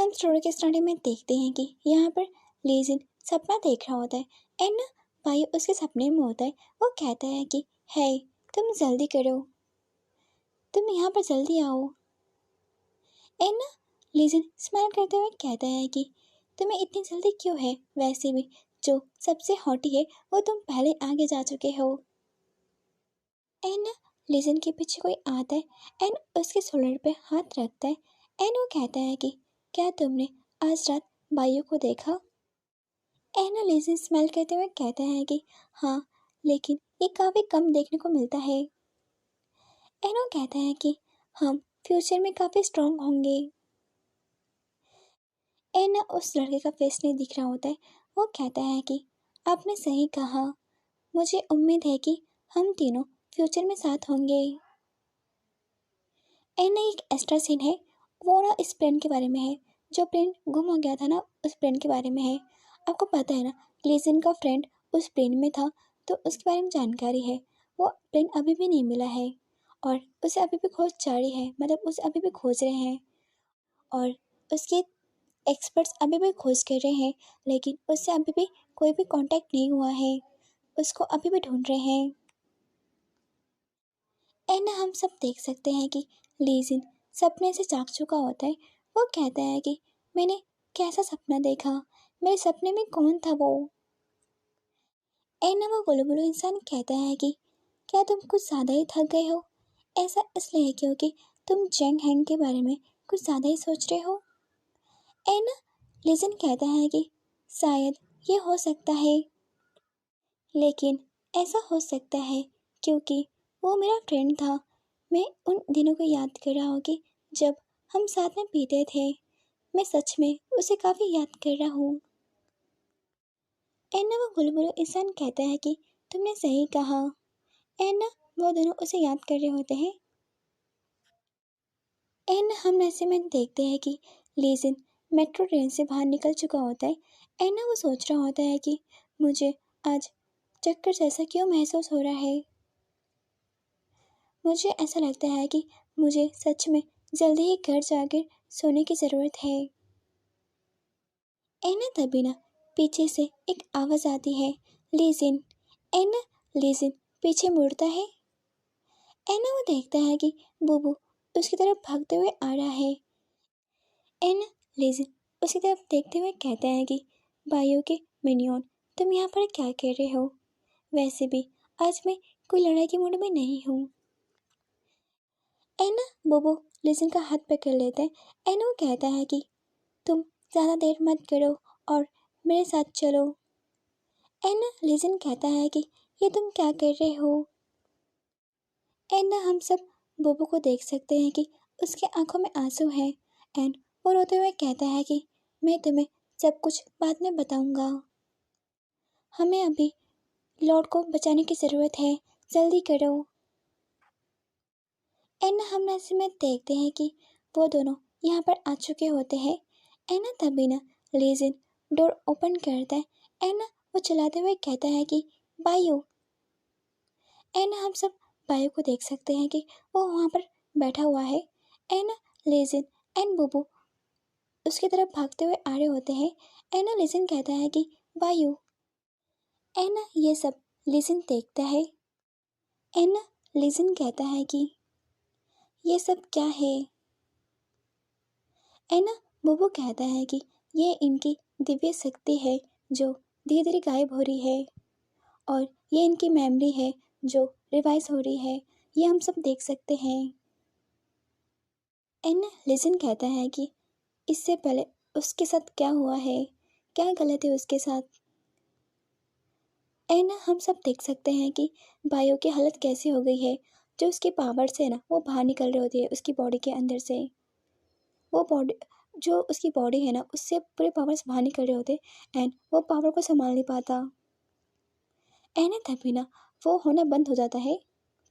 हम स्टोरी के स्टार्टिंग में देखते हैं कि यहाँ पर लीजिन सपना देख रहा होता है एंड भाई उसके सपने में होता है। वो कहता है कि हे, तुम जल्दी करो, तुम यहाँ पर जल्दी आओ। एंड लीजिन स्माइल करते हुए कहता है कि तुम्हें इतनी जल्दी क्यों है, वैसे भी जो सबसे हॉटी है वो तुम पहले आगे जा चुके हो। एंड लीजिन के पीछे कोई आता है एंड उसके शोल्डर पे हाथ रखता है एंड वो कहता है कि क्या तुमने आज रात बाइयों को देखा। एंड लीजिन स्माइल करते हुए कहता है कि हाँ, लेकिन ये काफ़ी कम देखने को मिलता है। एंड वो कहता है कि हम फ्यूचर में काफ़ी स्ट्रांग होंगे। एंड उस लड़के का फेस नहीं दिख रहा होता है। वो कहता है कि आपने सही कहा, मुझे उम्मीद है कि हम तीनों फ्यूचर में साथ होंगे। एंड एक एक्स्ट्रा सीन है, वो ना इस प्लेन के बारे में है, जो प्लेन गुम हो गया था ना, उस प्लेन के बारे में है। आपको पता है ना, लीजिन का फ्रेंड उस प्लेन में था, तो उसके बारे में जानकारी है। वो प्लेन अभी भी नहीं मिला है और उसे अभी भी खोज जारी है, मतलब उसे अभी भी खोज रहे हैं और उसके एक्सपर्ट्स अभी भी खोज कर रहे हैं, लेकिन उससे अभी भी कोई भी कांटेक्ट नहीं हुआ है। उसको अभी भी ढूंढ रहे हैं। एंड हम सब देख सकते हैं कि लीजिन सपने से जाग चुका होता है। वो कहता है कि मैंने कैसा सपना देखा, मेरे सपने में कौन था वो। एंड वो बुलबुल इंसान कहता है कि क्या तुम कुछ ज़्यादा ही थक गए हो, ऐसा इसलिए क्योंकि तुम जंग हैंड के बारे में कुछ ज़्यादा ही सोच रहे हो। एंड लीजिन कहता है कि शायद ये हो सकता है, लेकिन ऐसा हो सकता है क्योंकि वो मेरा फ्रेंड था। मैं उन दिनों को याद कर रहा हूँ कि जब हम साथ में पीते थे। मैं सच में उसे काफ़ी याद कर रहा हूँ। एंड वो बुलबुल इंसान कहता है कि तुमने सही कहा। एंड वो दोनों उसे याद कर रहे होते हैं। एंड हम ऐसे में देखते हैं कि लीजिन मेट्रो ट्रेन से बाहर निकल चुका होता है। एंड वो सोच रहा होता है कि मुझे आज चक्कर जैसा क्यों महसूस हो रहा है। मुझे ऐसा लगता है कि मुझे सच में जल्दी ही घर जाकर सोने की ज़रूरत है। एना तभी ना पीछे से एक आवाज़ आती है, लीजिन। एना लीजिन पीछे मुड़ता है। एना वो देखता है कि बुबू उसकी तरफ भागते हुए आ रहा है। एना लीजिन उसकी तरफ देखते हुए कहता है कि भाइयों के मिनियन, तुम यहाँ पर क्या कर रहे हो, वैसे भी आज मैं कोई लड़ाई के मूड में नहीं हूँ। एना बोबो लिसन का हाथ पकड़ लेते हैं। एना वो कहता है कि तुम ज़्यादा देर मत करो और मेरे साथ चलो। एना लिसन कहता है कि ये तुम क्या कर रहे हो। एना हम सब बोबो को देख सकते हैं कि उसके आंखों में आंसू हैं। एंड वो रोते हुए कहता है कि मैं तुम्हें सब कुछ बाद में बताऊंगा, हमें अभी लॉर्ड को बचाने की ज़रूरत है, जल्दी करो। एंड हम ऐसे में देखते हैं कि वो दोनों यहाँ पर आ चुके होते हैं। एना तभी ना लीजिन डोर ओपन करता है। एना वो चलाते हुए कहता है कि बायो। एना हम सब बायो को देख सकते हैं कि वो वहाँ पर बैठा हुआ है। एना लीजिन एंड बुबू उसकी तरफ भागते हुए आ रहे होते हैं। एना लीजिन कहता है कि बायो। एना ये सब लीजिन देखता है। एना लीजिन कहता है कि ये सब क्या है। एना बुबू कहता है कि ये इनकी दिव्य शक्ति है जो धीरे धीरे गायब हो रही है और ये इनकी मेमोरी है जो रिवाइज हो रही है, ये हम सब देख सकते हैं। एना लिसन कहता है कि इससे पहले उसके साथ क्या हुआ है, क्या गलत है उसके साथ। एना हम सब देख सकते हैं कि बायो की हालत कैसी हो गई है, जो उसके पावर से ना वो बाहर निकल रही होती है उसकी बॉडी के अंदर से। वो बॉडी जो उसकी बॉडी है ना, उससे पूरे पावर्स बाहर निकल रहे होते एंड वो पावर को संभाल नहीं पाता। एंड तभी ना वो होना बंद हो जाता है,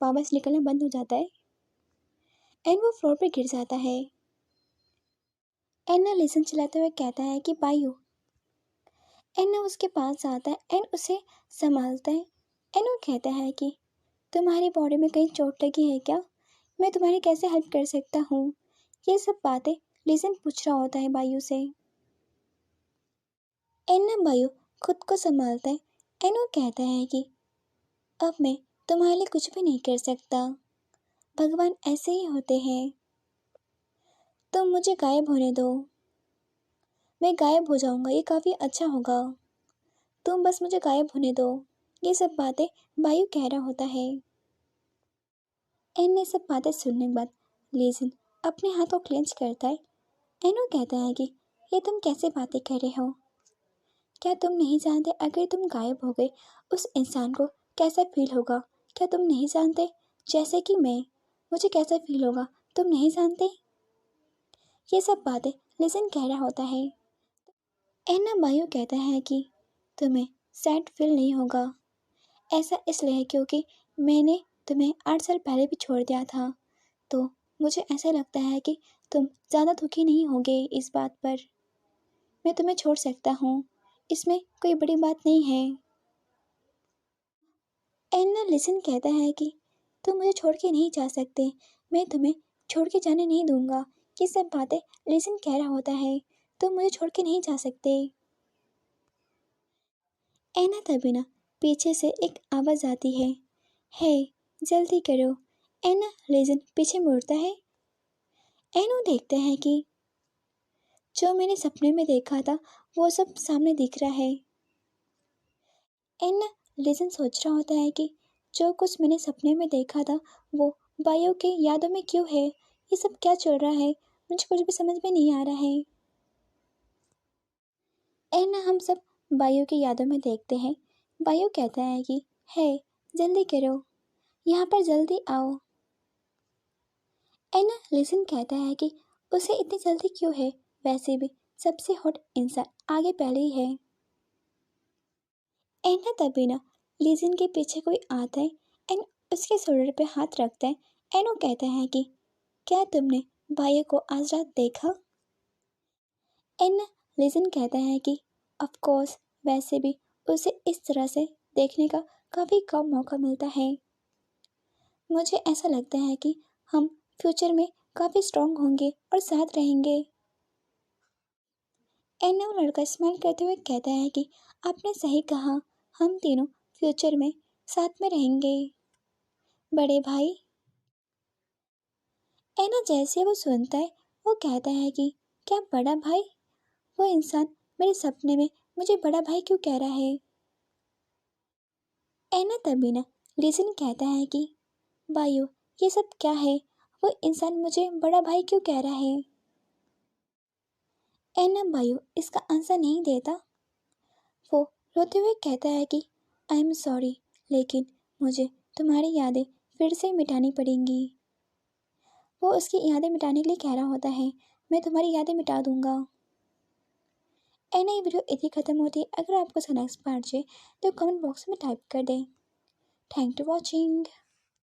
पावर्स निकलना बंद हो जाता है एंड वो फ्लोर पे गिर जाता है। एंड ना लिसन चलाते हुए कहता है कि बायो। एंड ना उसके पास आता है एंड उसे संभालता है। एंड वो कहता है कि तुम्हारी बॉडी में कहीं चोट लगी है क्या, मैं तुम्हारी कैसे हेल्प कर सकता हूँ। ये सब बातें लीजिन पूछ रहा होता है बायु से। एन बायु खुद को संभालता है एंड वो कहता है कि अब मैं तुम्हारे लिए कुछ भी नहीं कर सकता, भगवान ऐसे ही होते हैं। तुम मुझे गायब होने दो, मैं गायब हो जाऊंगा, ये काफ़ी अच्छा होगा। तुम बस मुझे गायब होने दो। ये सब बातें बायु कह रहा होता है। एन ने सब बातें सुनने के बाद लीजिन अपने हाथ को क्लेंच करता है। एन वो कहता है कि ये तुम कैसे बातें कर रहे हो? क्या तुम नहीं जानते अगर तुम गायब हो गए उस इंसान को कैसा फील होगा? क्या तुम नहीं जानते जैसे कि मुझे कैसा फील होगा? तुम नहीं जानते? ये सब बातें लीजिन कह रहा होता है। एना बायु कहता है कि तुम्हें सैड फील नहीं होगा। ऐसा इसलिए है क्योंकि मैंने तुम्हें 8 साल पहले भी छोड़ दिया था, तो मुझे ऐसा लगता है कि तुम ज़्यादा दुखी नहीं होगे इस बात पर। मैं तुम्हें छोड़ सकता हूँ, इसमें कोई बड़ी बात नहीं है। एना लिसन कहता है कि तुम मुझे छोड़ के नहीं जा सकते, मैं तुम्हें छोड़ के जाने नहीं दूंगा। ये सब बातें लिसन कह रहा होता है, तुम मुझे छोड़ के नहीं जा सकते। एना तभी ना पीछे से एक आवाज़ आती है, हे जल्दी करो। एना लेजन पीछे मुड़ता है। एनो देखते हैं कि जो मैंने सपने में देखा था वो सब सामने दिख रहा है। एना लेजन सोच रहा होता है कि जो कुछ मैंने सपने में देखा था वो बायो के यादों में क्यों है? ये सब क्या चल रहा है? मुझे कुछ भी समझ में नहीं आ रहा है। एना हम सब बायो की यादों में देखते हैं। बायो कहता है कि हे जल्दी करो, यहाँ पर जल्दी आओ। एना लिसन कहता है कि उसे इतनी जल्दी क्यों है, वैसे भी सबसे हॉट इंसान आगे पहले ही है। एना तभी ना लिसन के पीछे कोई आता है एंड उसके शोल्डर पे हाथ रखता है। एनो कहता है कि क्या तुमने भाई को आज रात देखा? एना लिसन कहता है कि ऑफ कोर्स, वैसे भी उसे इस तरह से देखने का काफ़ी कम मौका मिलता है। मुझे ऐसा लगता है कि हम फ्यूचर में काफ़ी स्ट्रांग होंगे और साथ रहेंगे। एना वो लड़का स्माइल करते हुए कहता है कि आपने सही कहा, हम तीनों फ्यूचर में साथ में रहेंगे बड़े भाई। एना जैसे वो सुनता है वो कहता है कि क्या बड़ा भाई? वो इंसान मेरे सपने में मुझे बड़ा भाई क्यों कह रहा है? एना तभी ना लिसन कहता है कि बायू ये सब क्या है? वो इंसान मुझे बड़ा भाई क्यों कह रहा है? एना बायू इसका आंसर नहीं देता। वो रोते हुए कहता है कि आई एम सॉरी, लेकिन मुझे तुम्हारी यादें फिर से मिटानी पड़ेंगी। वो उसकी यादें मिटाने के लिए कह रहा होता है, मैं तुम्हारी यादें मिटा दूंगा। एना ये वीडियो इतनी ख़त्म होती है। अगर आपको इसका नेक्स्ट पार्ट चाहिए तो कमेंट बॉक्स में टाइप कर दें। Thank you watching.